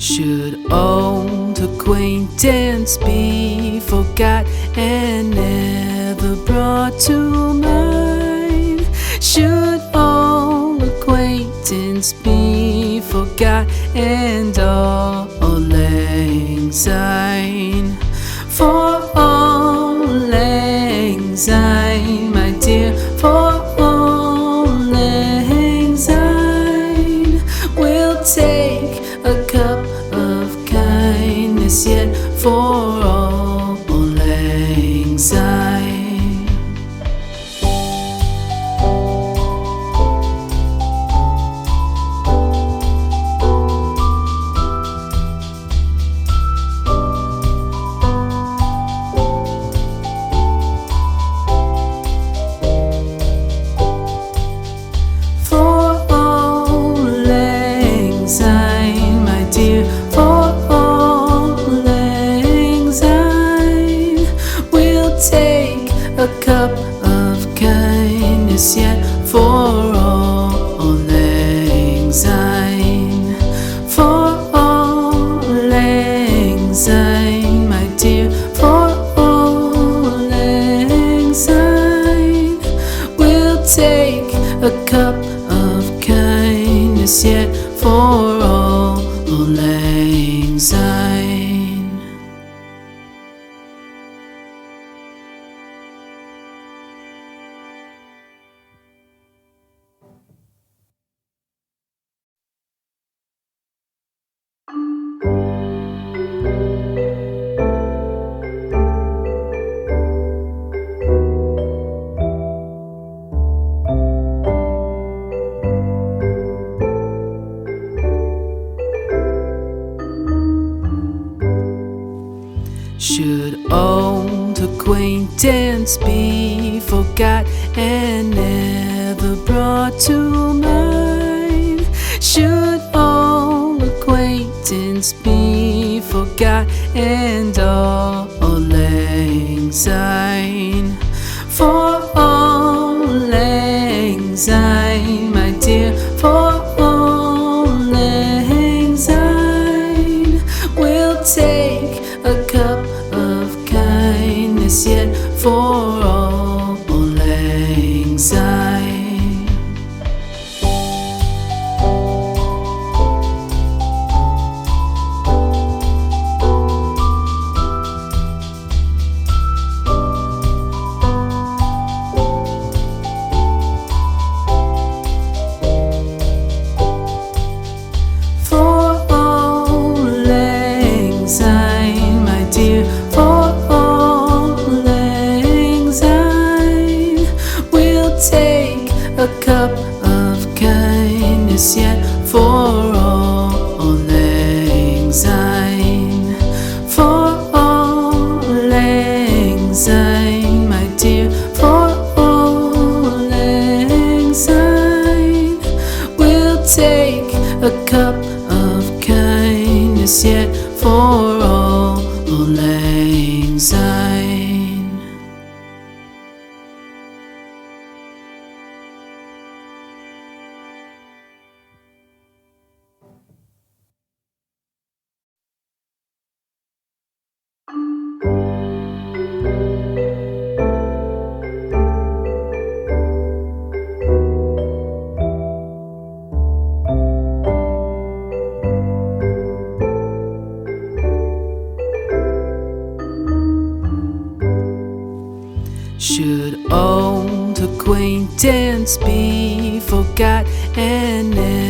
Should old acquaintance be forgot and never brought to mind? Should old acquaintance be forgot and all lang syne? For all lang syne, my dear, for all lang syne, we'll take a cup of kindness yet for all lang syne. A cup of kindness yet for all lang syne. For all lang syne, my dear, for all lang syne, we'll take a cup of kindness yet for all lang syne. Should old acquaintance be forgot and never brought to mind? Should old acquaintance be forgot and all lang syne? For all lang syne, my dear, for all lang syne, we'll take a cup of kindness yet for all lang syne. For all lang syne, my dear, for all lang syne, we'll take a cup of kindness yet for all lang syne. For all lang syne, my dear, for all lang syne, we'll take a cup of kindness yet for all lang syne. Should old acquaintance be forgot and never